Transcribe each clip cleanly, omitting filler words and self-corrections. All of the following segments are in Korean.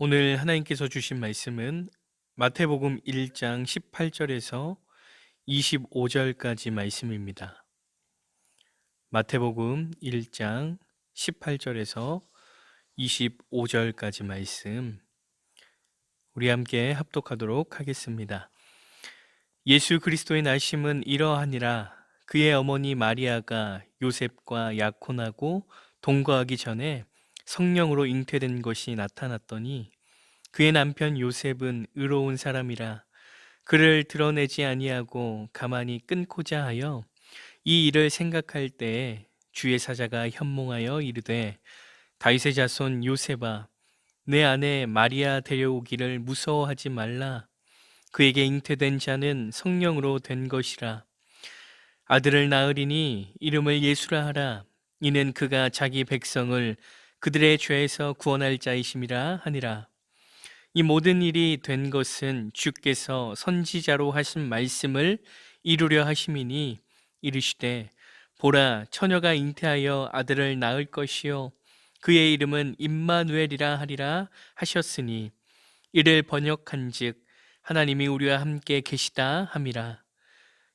오늘 하나님께서 주신 말씀은 마태복음 1장 18절에서 25절까지 말씀입니다. 마태복음 1장 18절에서 25절까지 말씀, 우리 함께 합독하도록 하겠습니다. 예수 그리스도의 나심은 이러하니라. 그의 어머니 마리아가 요셉과 약혼하고 동거하기 전에 성령으로 잉태된 것이 나타났더니 그의 남편 요셉은 의로운 사람이라 그를 드러내지 아니하고 가만히 끊고자 하여 이 일을 생각할 때에 주의 사자가 현몽하여 이르되, 다윗의 자손 요셉아, 내 아내 마리아 데려오기를 무서워하지 말라. 그에게 잉태된 자는 성령으로 된 것이라. 아들을 낳으리니 이름을 예수라 하라. 이는 그가 자기 백성을 그들의 죄에서 구원할 자이심이라 하니라. 이 모든 일이 된 것은 주께서 선지자로 하신 말씀을 이루려 하심이니, 이르시되 보라, 처녀가 잉태하여 아들을 낳을 것이요 그의 이름은 임마누엘이라 하리라 하셨으니, 이를 번역한즉 하나님이 우리와 함께 계시다 함이라.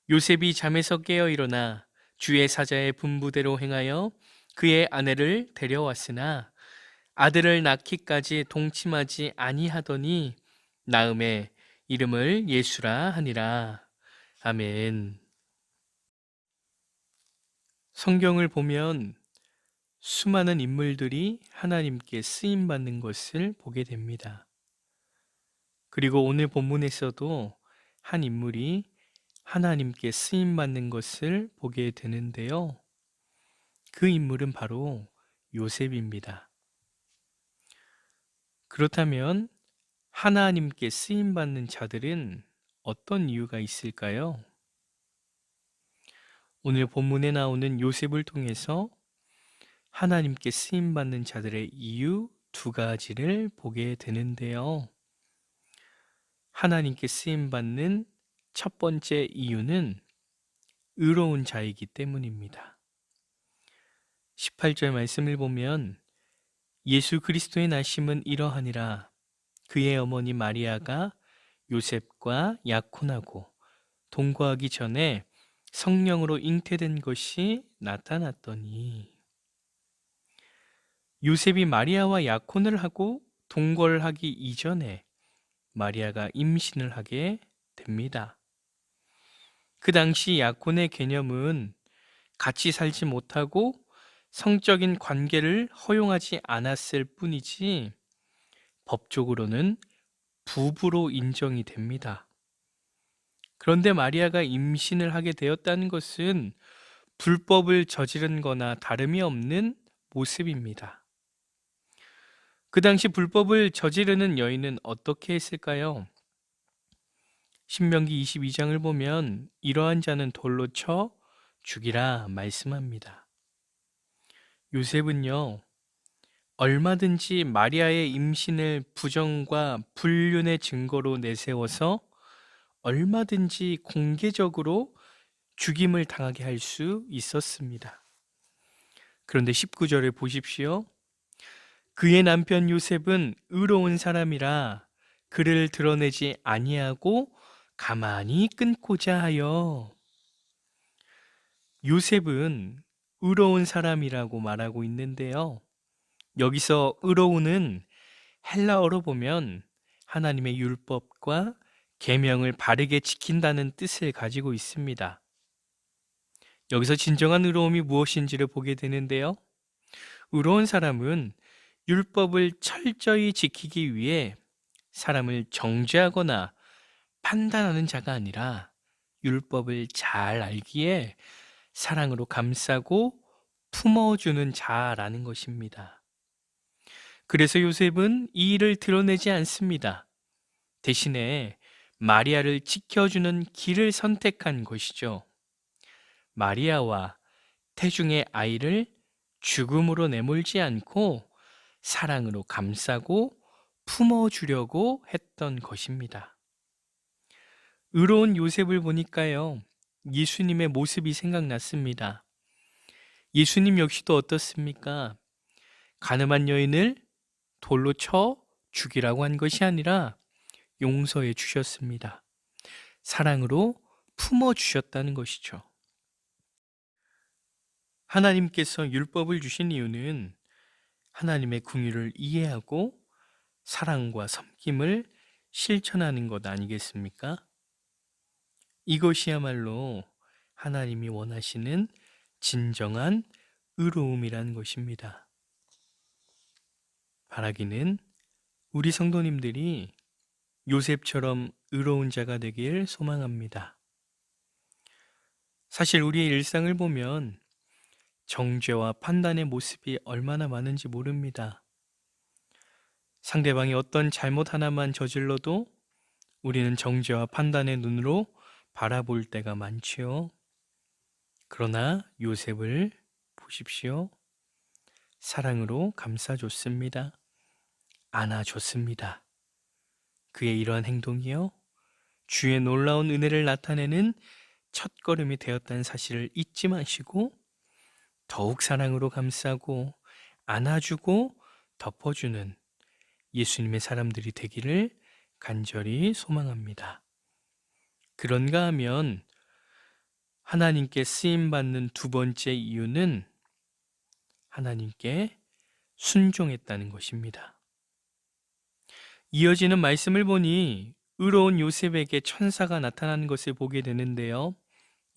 요셉이 잠에서 깨어 일어나 주의 사자의 분부대로 행하여 그의 아내를 데려왔으나 아들을 낳기까지 동침하지 아니하더니 나음에 이름을 예수라 하니라. 아멘. 성경을 보면 수많은 인물들이 하나님께 쓰임 받는 것을 보게 됩니다. 그리고 오늘 본문에서도 한 인물이 하나님께 쓰임 받는 것을 보게 되는데요. 그 인물은 바로 요셉입니다. 그렇다면 하나님께 쓰임 받는 자들은 어떤 이유가 있을까요? 오늘 본문에 나오는 요셉을 통해서 하나님께 쓰임 받는 자들의 이유 두 가지를 보게 되는데요. 하나님께 쓰임 받는 첫 번째 이유는 의로운 자이기 때문입니다. 18절 말씀을 보면 예수 그리스도의 나심은 이러하니라. 그의 어머니 마리아가 요셉과 약혼하고 동거하기 전에 성령으로 잉태된 것이 나타났더니, 요셉이 마리아와 약혼을 하고 동거를 하기 이전에 마리아가 임신을 하게 됩니다. 그 당시 약혼의 개념은 같이 살지 못하고 성적인 관계를 허용하지 않았을 뿐이지 법적으로는 부부로 인정이 됩니다. 그런데 마리아가 임신을 하게 되었다는 것은 불법을 저지른 거나 다름이 없는 모습입니다. 그 당시 불법을 저지르는 여인은 어떻게 했을까요? 신명기 22장을 보면 이러한 자는 돌로 쳐 죽이라 말씀합니다. 요셉은요, 얼마든지 마리아의 임신을 부정과 불륜의 증거로 내세워서 얼마든지 공개적으로 죽임을 당하게 할 수 있었습니다. 그런데 19절을 보십시오. 그의 남편 요셉은 의로운 사람이라 그를 드러내지 아니하고 가만히 끊고자 하여. 요셉은 의로운 사람이라고 말하고 있는데요. 여기서 의로운은 헬라어로 보면 하나님의 율법과 계명을 바르게 지킨다는 뜻을 가지고 있습니다. 여기서 진정한 의로움이 무엇인지를 보게 되는데요. 의로운 사람은 율법을 철저히 지키기 위해 사람을 정죄하거나 판단하는 자가 아니라 율법을 잘 알기에 사랑으로 감싸고 품어주는 자라는 것입니다. 그래서 요셉은 이 일을 드러내지 않습니다. 대신에 마리아를 지켜주는 길을 선택한 것이죠. 마리아와 태중의 아이를 죽음으로 내몰지 않고 사랑으로 감싸고 품어주려고 했던 것입니다. 의로운 요셉을 보니까요, 예수님의 모습이 생각났습니다. 예수님 역시도 어떻습니까? 가늠한 여인을 돌로 쳐 죽이라고 한 것이 아니라 용서해 주셨습니다. 사랑으로 품어 주셨다는 것이죠. 하나님께서 율법을 주신 이유는 하나님의 궁유를 이해하고 사랑과 섬김을 실천하는 것 아니겠습니까? 이것이야말로 하나님이 원하시는 진정한 의로움이라는 것입니다. 바라기는 우리 성도님들이 요셉처럼 의로운 자가 되길 소망합니다. 사실 우리의 일상을 보면 정죄와 판단의 모습이 얼마나 많은지 모릅니다. 상대방이 어떤 잘못 하나만 저질러도 우리는 정죄와 판단의 눈으로 바라볼 때가 많지요. 그러나 요셉을 보십시오. 사랑으로 감싸줬습니다. 안아줬습니다. 그의 이러한 행동이요, 주의 놀라운 은혜를 나타내는 첫걸음이 되었다는 사실을 잊지 마시고 더욱 사랑으로 감싸고 안아주고 덮어주는 예수님의 사람들이 되기를 간절히 소망합니다. 그런가 하면 하나님께 쓰임받는 두 번째 이유는 하나님께 순종했다는 것입니다. 이어지는 말씀을 보니 의로운 요셉에게 천사가 나타나는 것을 보게 되는데요.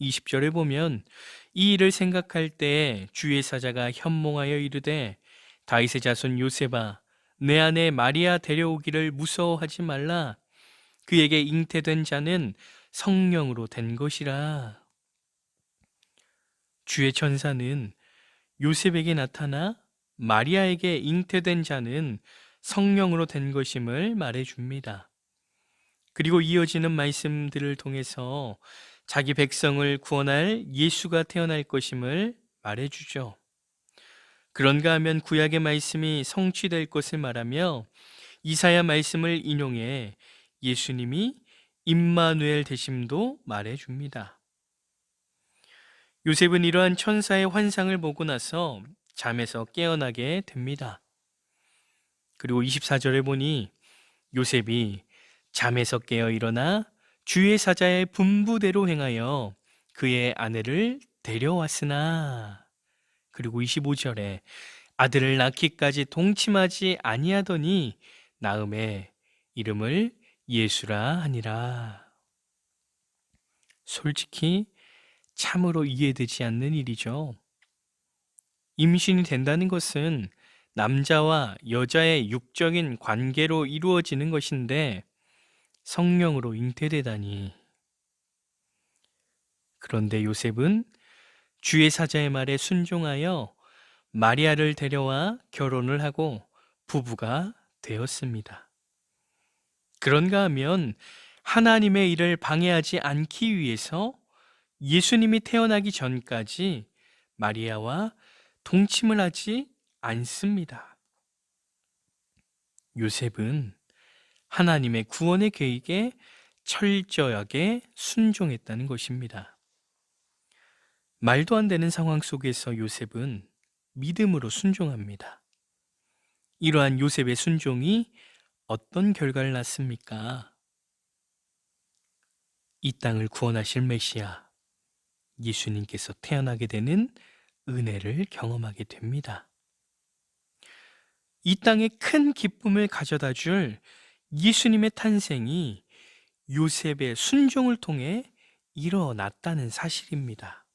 20절에 보면 이 일을 생각할 때 주의 사자가 현몽하여 이르되 다윗의 자손 요셉아 내 아내 마리아 데려오기를 무서워하지 말라. 그에게 잉태된 자는 성령으로 된 것이라. 주의 천사는 요셉에게 나타나 마리아에게 잉태된 자는 성령으로 된 것임을 말해줍니다. 그리고 이어지는 말씀들을 통해서 자기 백성을 구원할 예수가 태어날 것임을 말해주죠. 그런가 하면 구약의 말씀이 성취될 것을 말하며 이사야 말씀을 인용해 예수님이 임마누엘 되심도 말해줍니다. 요셉은 이러한 천사의 환상을 보고 나서 잠에서 깨어나게 됩니다. 그리고 24절에 보니 요셉이 잠에서 깨어 일어나 주의 사자의 분부대로 행하여 그의 아내를 데려왔으나, 그리고 25절에 아들을 낳기까지 동침하지 아니하더니 나음에 이름을 예수라 하니라. 솔직히 참으로 이해되지 않는 일이죠. 임신이 된다는 것은 남자와 여자의 육적인 관계로 이루어지는 것인데 성령으로 잉태되다니. 그런데 요셉은 주의 사자의 말에 순종하여 마리아를 데려와 결혼을 하고 부부가 되었습니다. 그런가 하면 하나님의 일을 방해하지 않기 위해서 예수님이 태어나기 전까지 마리아와 동침을 하지 않습니다. 요셉은 하나님의 구원의 계획에 철저하게 순종했다는 것입니다. 말도 안 되는 상황 속에서 요셉은 믿음으로 순종합니다. 이러한 요셉의 순종이 어떤 결과를 낳습니까? 이 땅을 구원하실 메시아 예수님께서 태어나게 되는 은혜를 경험하게 됩니다. 이 땅에 큰 기쁨을 가져다 줄 예수님의 탄생이 요셉의 순종을 통해 일어났다는 사실입니다.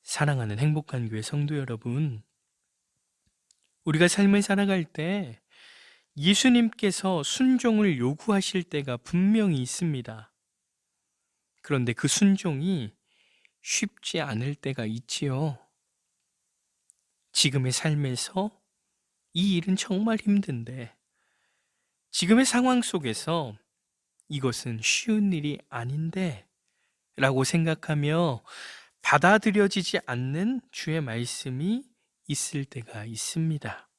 사랑하는 행복한 교회 성도 여러분, 우리가 삶을 살아갈 때 예수님께서 순종을 요구하실 때가 분명히 있습니다. 그런데 그 순종이 쉽지 않을 때가 있지요. 지금의 삶에서 이 일은 정말 힘든데, 지금의 상황 속에서 이것은 쉬운 일이 아닌데 라고 생각하며 받아들여지지 않는 주의 말씀이 있을 때가 있습니다.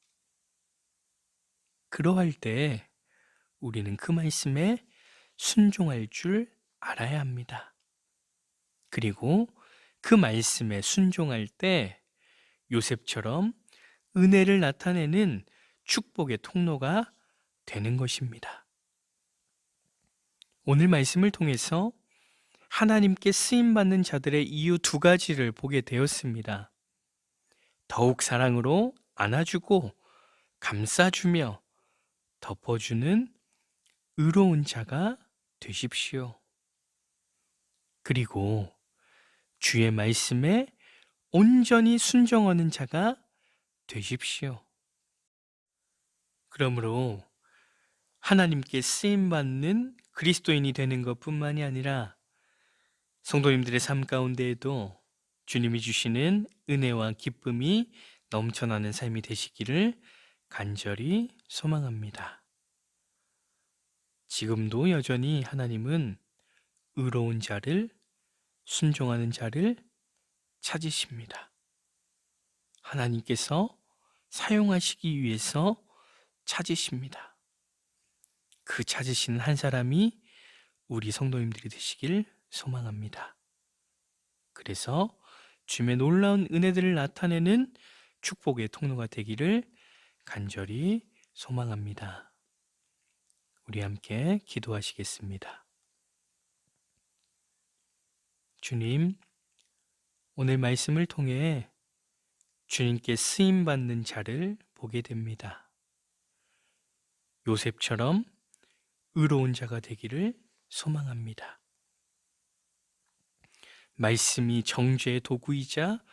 그러할 때 우리는 그 말씀에 순종할 줄 알아야 합니다. 그리고 그 말씀에 순종할 때 요셉처럼 은혜를 나타내는 축복의 통로가 되는 것입니다. 오늘 말씀을 통해서 하나님께 쓰임받는 자들의 이유 두 가지를 보게 되었습니다. 더욱 사랑으로 안아주고 감싸주며 덮어주는 의로운 자가 되십시오. 그리고 주의 말씀에 온전히 순종하는 자가 되십시오. 그러므로 하나님께 쓰임받는 그리스도인이 되는 것뿐만이 아니라 성도님들의 삶 가운데에도 주님이 주시는 은혜와 기쁨이 넘쳐나는 삶이 되시기를 간절히 소망합니다. 지금도 여전히 하나님은 의로운 자를, 순종하는 자를 찾으십니다. 하나님께서 사용하시기 위해서 찾으십니다. 그 찾으시는 한 사람이 우리 성도님들이 되시길 소망합니다. 그래서 주님의 놀라운 은혜들을 나타내는 축복의 통로가 되기를 간절히 소망합니다. 우리 함께 기도하시겠습니다. 주님, 오늘 말씀을 통해 주님께 쓰임받는 자를 보게 됩니다. 요셉처럼 의로운 자가 되기를 소망합니다. 말씀이 정죄의 도구이자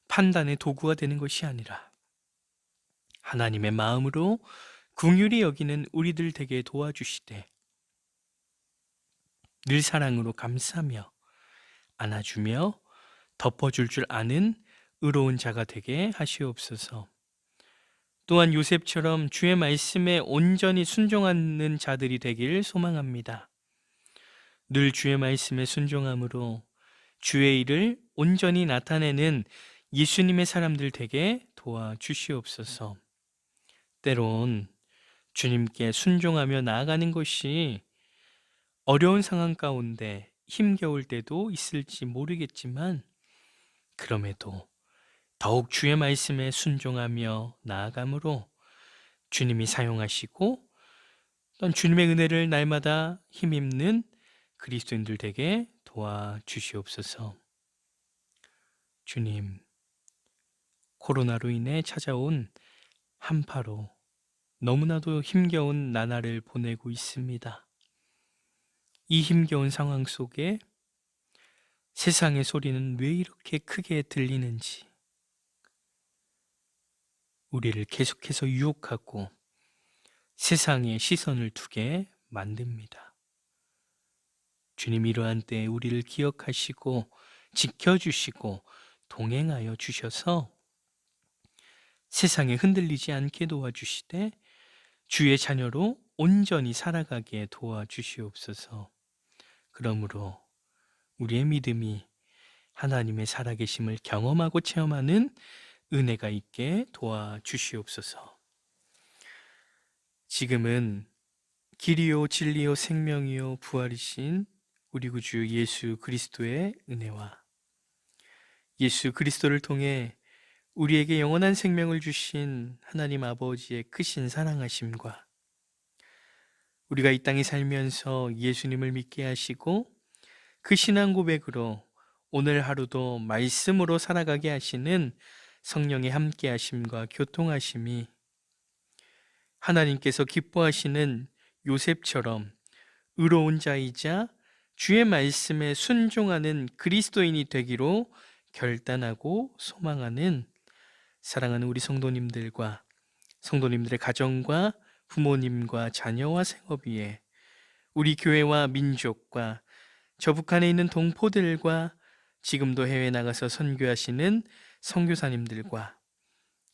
판단의 도구가 되는 것이 아니라 하나님의 마음으로 긍휼히 여기는 우리들 되게 도와주시되 늘 사랑으로 감싸며 안아주며 덮어줄 줄 아는 의로운 자가 되게 하시옵소서. 또한 요셉처럼 주의 말씀에 온전히 순종하는 자들이 되길 소망합니다. 늘 주의 말씀에 순종함으로 주의 일을 온전히 나타내는 예수님의 사람들 되게 도와주시옵소서. 때론 주님께 순종하며 나아가는 것이 어려운 상황 가운데 힘겨울 때도 있을지 모르겠지만 그럼에도 더욱 주의 말씀에 순종하며 나아감으로 주님이 사용하시고 또 주님의 은혜를 날마다 힘입는 그리스도인들 되게 도와주시옵소서. 주님, 코로나로 인해 찾아온 한파로 너무나도 힘겨운 나날을 보내고 있습니다. 이 힘겨운 상황 속에 세상의 소리는 왜 이렇게 크게 들리는지 우리를 계속해서 유혹하고 세상에 시선을 두게 만듭니다. 주님, 이러한 때에 우리를 기억하시고 지켜주시고 동행하여 주셔서 세상에 흔들리지 않게 도와주시되 주의 자녀로 온전히 살아가게 도와주시옵소서. 그러므로 우리의 믿음이 하나님의 살아계심을 경험하고 체험하는 은혜가 있게 도와주시옵소서. 지금은 길이요 진리요 생명이요 부활이신 우리 구주 예수 그리스도의 은혜와 예수 그리스도를 통해 우리에게 영원한 생명을 주신 하나님 아버지의 크신 사랑하심과 우리가 이 땅에 살면서 예수님을 믿게 하시고 그 신앙 고백으로 오늘 하루도 말씀으로 살아가게 하시는 성령의 함께 하심과 교통하심이 하나님께서 기뻐하시는 요셉처럼 의로운 자이자 주의 말씀에 순종하는 그리스도인이 되기로 결단하고 소망하는 사랑하는 우리 성도님들과 성도님들의 가정과 부모님과 자녀와 생업 위에 우리 교회와 민족과 저 북한에 있는 동포들과 지금도 해외 나가서 선교하시는 선교사님들과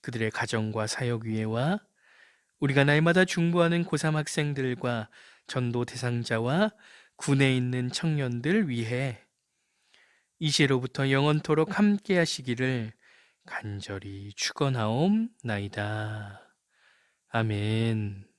그들의 가정과 사역 위에와 우리가 날마다 중보하는 고3 학생들과 전도 대상자와 군에 있는 청년들 위해 이제로부터 영원토록 함께 하시기를 간절히 축원하옵나이다. 아멘.